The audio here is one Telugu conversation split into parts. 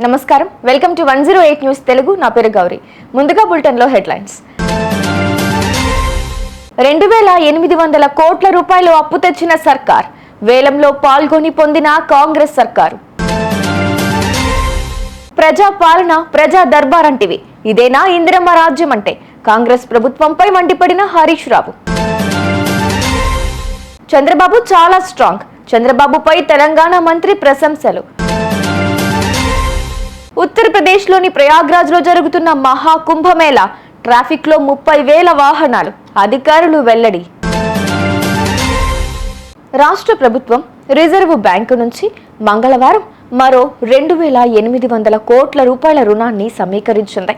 నమస్కారం, వెల్కమ్ టు 108 న్యూస్ తెలుగు. నా పేరు గౌరీ. ముందుగా బులెటిన్ లో హెడ్లైన్స్. 2800 కోట్ల రూపాయలు అప్పు తెచ్చిన సర్కార్, వేలంలో పాల్గొని పొందిన కాంగ్రెస్ సర్కారు. ప్రజా పాలన, ప్రజా దర్బార్ అంటివి, ఇదేనా ఇందిరమ్మ రాజ్యం అంటే? కాంగ్రెస్ ప్రభుత్వంపై మండిపడిన హరీష్ రావు. చంద్రబాబు చాలా స్ట్రాంగ్, చంద్రబాబుపై తెలంగాణ మంత్రి ప్రశంసలు. ఉత్తరప్రదేశ్లోని ప్రయాగ్రాజ్ లో జరుగుతున్న మహా కుంభమేళా, ట్రాఫిక్ లో 30,000 వాహనాలు, అధికారులు వెల్లడి. రాష్ట్ర ప్రభుత్వం రిజర్వ్ బ్యాంకు నుంచి మంగళవారం మరో 2800 కోట్ల రూపాయల రుణాన్ని సమీకరించింది.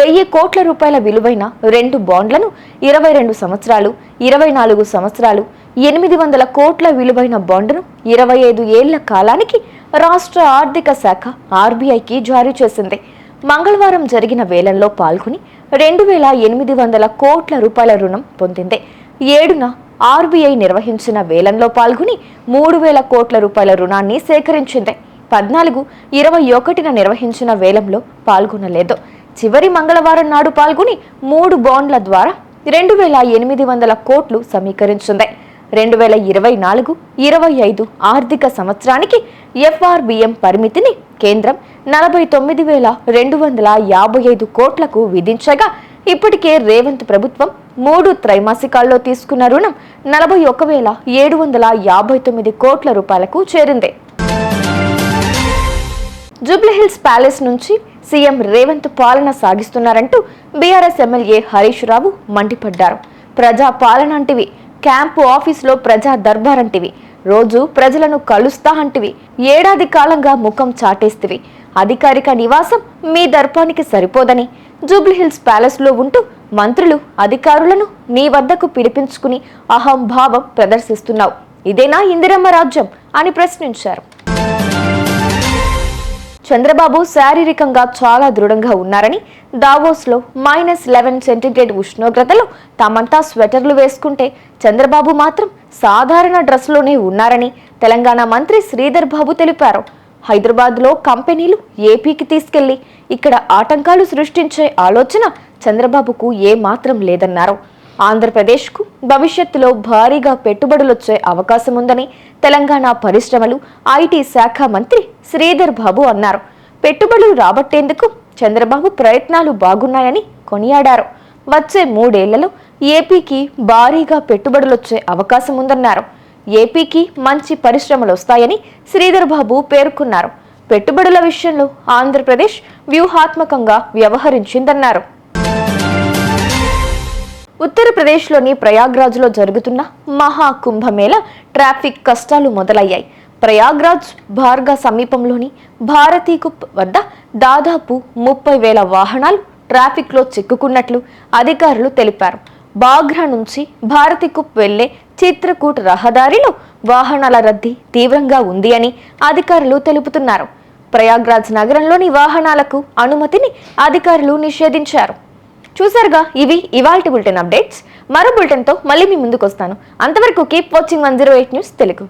1000 కోట్ల రూపాయల విలువైన 2 బాండ్లను 22 సంవత్సరాలు, 24 సంవత్సరాలు, 800 కోట్ల విలువైన బాండును 25 ఏళ్ల కాలానికి రాష్ట్ర ఆర్థిక శాఖ ఆర్బీఐకి జారీ చేసింది. మంగళవారం జరిగిన వేలంలో పాల్గొని 2800 కోట్ల రూపాయల రుణం పొందింది. 7న ఆర్బీఐ నిర్వహించిన వేలంలో పాల్గొని 3000 కోట్ల రూపాయల రుణాన్ని సేకరించింది. 14, 21న నిర్వహించిన వేలంలో పాల్గొనలేదు. చివరి మంగళవారం నాడు పాల్గొని 3 బాండ్ల ద్వారా 2800 కోట్లు సమీకరించింది. 2024-25 ఆర్థిక సంవత్సరానికి ఎఫ్ఆర్బిఎం పరిమితిని కేంద్రం 49,255 కోట్లకు విధించగా, ఇప్పటికే రేవంత్ ప్రభుత్వం 3 త్రైమాసికాల్లో తీసుకున్న రుణం 41,759 కోట్ల రూపాయలకు చేరింది. జూబ్లీహిల్స్ ప్యాలెస్ నుంచి సీఎం రేవంత్ పాలన సాగిస్తున్నారంటూ బీఆర్ఎస్ ఎమ్మెల్యే హరీష్ రావు మండిపడ్డారు. ప్రజా పాలన అంటివి, క్యాంపు ఆఫీసులో ప్రజా దర్బార్ అంటివి, రోజు ప్రజలను కలుస్తా అంటివి, ఏడాది కాలంగా ముఖం చాటేస్తివి, అధికారిక నివాసం మీ దర్పానికి సరిపోదని జూబ్లీహిల్స్ ప్యాలెస్ లో ఉంటూ మంత్రులు, అధికారులను నీ వద్దకు పిలిపించుకుని అహంభావం ప్రదర్శిస్తున్నావు, ఇదేనా ఇందిరమ్మ రాజ్యం అని ప్రశ్నించారు. చంద్రబాబు శారీరకంగా చాలా దృఢంగా ఉన్నారని, దావోస్ లో -11 సెంటీగ్రేడ్ ఉష్ణోగ్రతలో తామంతా స్వెటర్లు వేసుకుంటే చంద్రబాబు మాత్రం సాధారణ డ్రెస్లోనే ఉన్నారని తెలంగాణ మంత్రి శ్రీధర్ బాబు తెలిపారు. హైదరాబాద్ లో కంపెనీలు ఏపీకి తీసుకెళ్లి ఇక్కడ ఆటంకాలు సృష్టించే ఆలోచన చంద్రబాబుకు ఏ మాత్రం లేదన్నారు. ఆంధ్రప్రదేశ్కు భవిష్యత్తులో భారీగా పెట్టుబడులొచ్చే అవకాశం ఉందని తెలంగాణ పరిశ్రమలు, ఐటీ శాఖ మంత్రి శ్రీధర్ బాబు అన్నారు. పెట్టుబడులు రాబట్టేందుకు చంద్రబాబు ప్రయత్నాలు బాగున్నాయని కొనియాడారు. వచ్చే 3 ఏళ్లలో ఏపీకి భారీగా పెట్టుబడులొచ్చే అవకాశం ఉందన్నారు. ఏపీకి మంచి పరిశ్రమలు వస్తాయని శ్రీధర్ బాబు పేర్కొన్నారు. పెట్టుబడుల విషయంలో ఆంధ్రప్రదేశ్ వ్యూహాత్మకంగా వ్యవహరించిందన్నారు. ఉత్తరప్రదేశ్లోని ప్రయాగ్రాజ్లో జరుగుతున్న మహా కుంభమేళా ట్రాఫిక్ కష్టాలు మొదలయ్యాయి. ప్రయాగ్రాజ్ బార్గా సమీపంలోని భారతీకుప్ వద్ద దాదాపు 30,000 వాహనాలు ట్రాఫిక్లో చిక్కుకున్నట్లు అధికారులు తెలిపారు. బాగ్రా నుంచి భారతీకుప్ వెళ్లే చిత్రకూట్ రహదారిలో వాహనాల రద్దీ తీవ్రంగా ఉంది అని అధికారులు తెలుపుతున్నారు. ప్రయాగ్రాజ్ నగరంలోని వాహనాలకు అనుమతిని అధికారులు నిషేధించారు. చూసారుగా, ఇవి ఇవాల్టి బులెటిన్ అప్డేట్స్. మరో బులెటిన్తో మళ్ళీ మీ ముందుకు వస్తాను. అంతవరకు కీప్ వాచింగ్ 108 న్యూస్ తెలుగు.